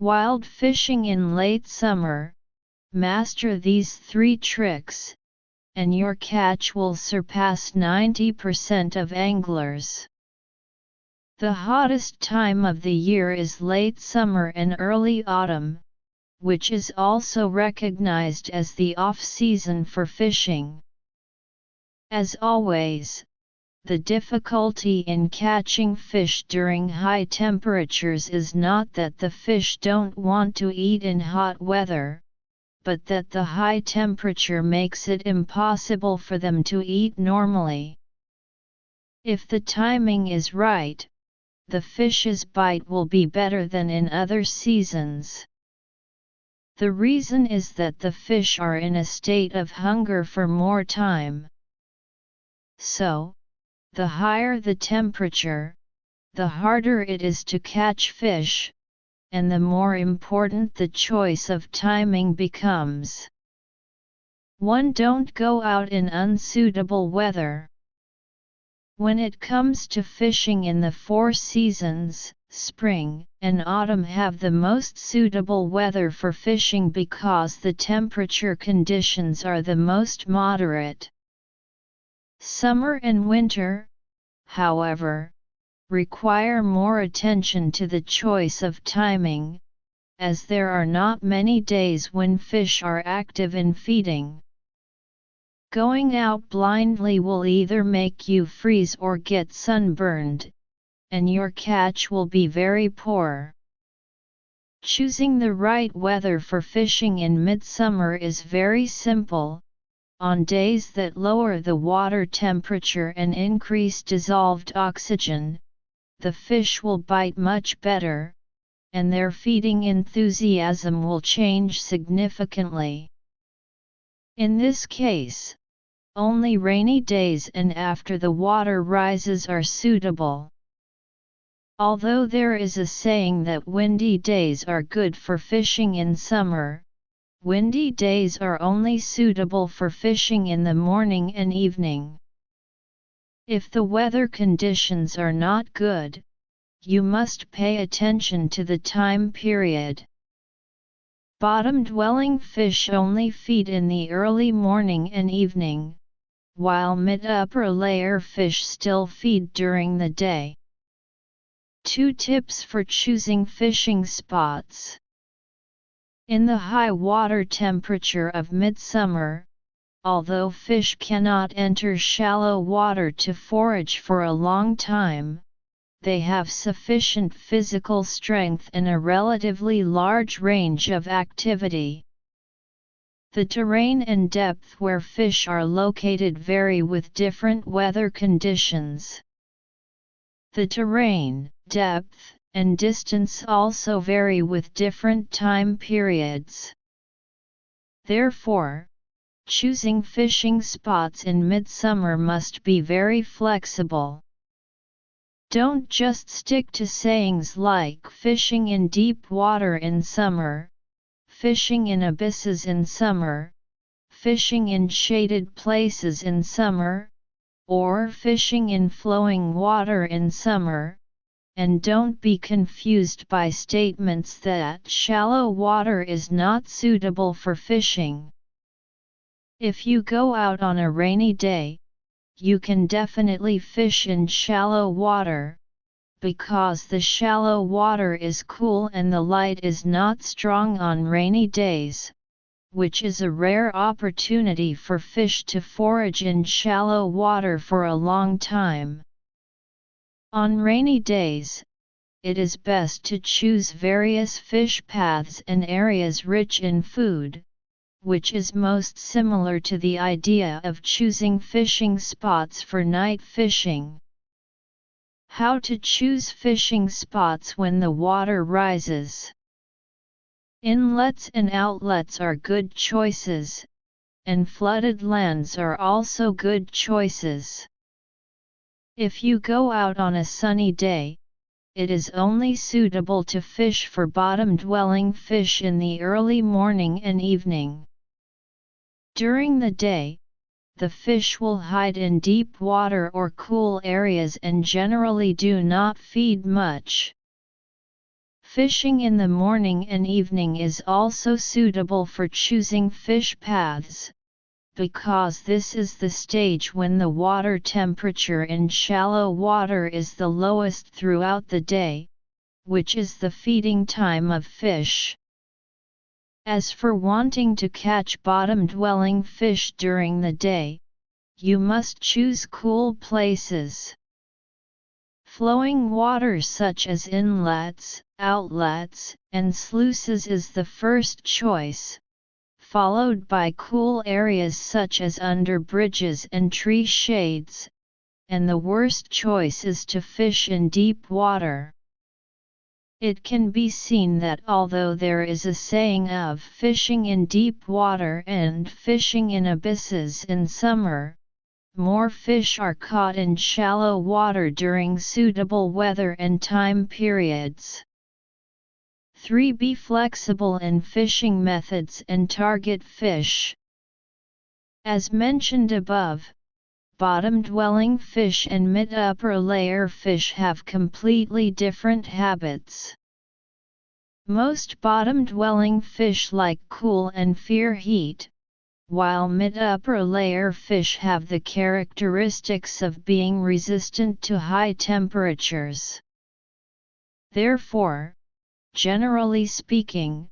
Wild fishing in late summer, master these 3 tricks, and your catch will surpass 90% of anglers. The hottest time of the year is late summer and early autumn, which is also recognized as the off-season for fishing. As always, the difficulty in catching fish during high temperatures is not that the fish don't want to eat in hot weather, but that the high temperature makes it impossible for them to eat normally. If the timing is right, the fish's bite will be better than in other seasons. The reason is that the fish are in a state of hunger for more time. So, the higher the temperature, the harder it is to catch fish, and the more important the choice of timing becomes. 1. Don't go out in unsuitable weather. When it comes to fishing in the 4 seasons, spring and autumn have the most suitable weather for fishing because the temperature conditions are the most moderate. Summer and winter, however, require more attention to the choice of timing, as there are not many days when fish are active in feeding. Going out blindly will either make you freeze or get sunburned, and your catch will be very poor. Choosing the right weather for fishing in midsummer is very simple. On days that lower the water temperature and increase dissolved oxygen, the fish will bite much better, and their feeding enthusiasm will change significantly. In this case, only rainy days and after the water rises are suitable. Although there is a saying that windy days are good for fishing in summer, windy days are only suitable for fishing in the morning and evening. If the weather conditions are not good, you must pay attention to the time period. Bottom-dwelling fish only feed in the early morning and evening, while mid-upper layer fish still feed during the day. 2 tips for choosing fishing spots. In the high water temperature of midsummer, although fish cannot enter shallow water to forage for a long time, they have sufficient physical strength and a relatively large range of activity. The terrain and depth where fish are located vary with different weather conditions. The terrain, depth, and distance also vary with different time periods. Therefore, choosing fishing spots in midsummer must be very flexible. Don't just stick to sayings like fishing in deep water in summer, fishing in abysses in summer, fishing in shaded places in summer, or fishing in flowing water in summer, and don't be confused by statements that shallow water is not suitable for fishing. If you go out on a rainy day, you can definitely fish in shallow water, because the shallow water is cool and the light is not strong on rainy days, which is a rare opportunity for fish to forage in shallow water for a long time. On rainy days, it is best to choose various fish paths and areas rich in food, which is most similar to the idea of choosing fishing spots for night fishing. How to choose fishing spots when the water rises. Inlets and outlets are good choices, and flooded lands are also good choices. If you go out on a sunny day, it is only suitable to fish for bottom-dwelling fish in the early morning and evening. During the day, the fish will hide in deep water or cool areas and generally do not feed much. Fishing in the morning and evening is also suitable for choosing fish paths, because this is the stage when the water temperature in shallow water is the lowest throughout the day, which is the feeding time of fish. As for wanting to catch bottom-dwelling fish during the day, you must choose cool places. Flowing water such as inlets, outlets, and sluices is the first choice, followed by cool areas such as under bridges and tree shades, and the worst choice is to fish in deep water. It can be seen that although there is a saying of fishing in deep water and fishing in abysses in summer, more fish are caught in shallow water during suitable weather and time periods. 3. Be flexible in fishing methods and target fish. As mentioned above, bottom-dwelling fish and mid-upper layer fish have completely different habits. Most bottom-dwelling fish like cool and fear heat, while mid-upper layer fish have the characteristics of being resistant to high temperatures. Therefore, generally speaking,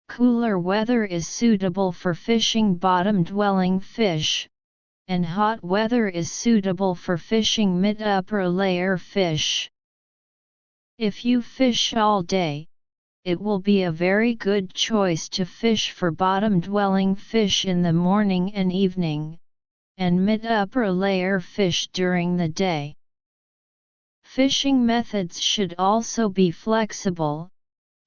cooler weather is suitable for fishing bottom-dwelling fish, and hot weather is suitable for fishing mid-upper layer fish. If you fish all day, it will be a very good choice to fish for bottom-dwelling fish in the morning and evening, and mid-upper layer fish during the day. Fishing methods should also be flexible,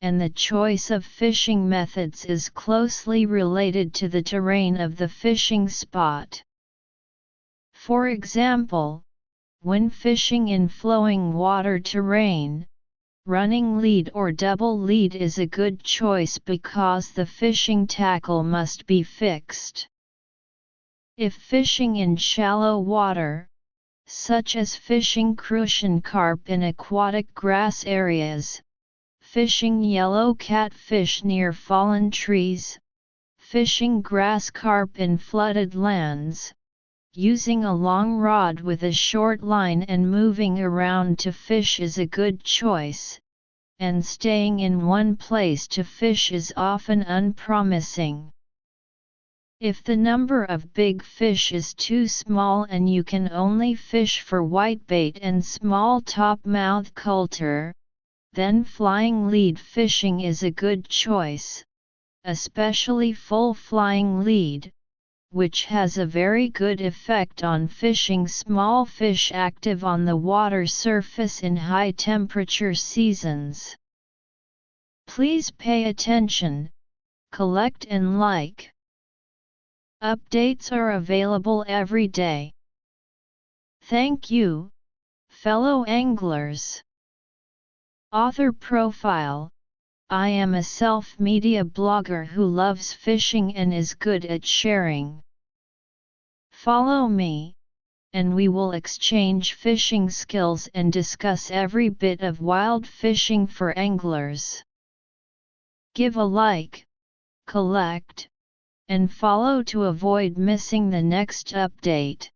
and the choice of fishing methods is closely related to the terrain of the fishing spot. For example, when fishing in flowing water terrain, running lead or double lead is a good choice because the fishing tackle must be fixed. If fishing in shallow water, such as fishing crucian carp in aquatic grass areas, fishing yellow catfish near fallen trees, fishing grass carp in flooded lands, using a long rod with a short line and moving around to fish is a good choice, and staying in one place to fish is often unpromising. If the number of big fish is too small and you can only fish for whitebait and small topmouth coulter, then flying lead fishing is a good choice, especially full flying lead, which has a very good effect on fishing small fish active on the water surface in high temperature seasons. Please pay attention, collect and like. Updates are available every day. Thank you, fellow anglers. Author profile: I am a self-media blogger who loves fishing and is good at sharing. Follow me, and we will exchange fishing skills and discuss every bit of wild fishing for anglers. Give a like, collect, and follow to avoid missing the next update.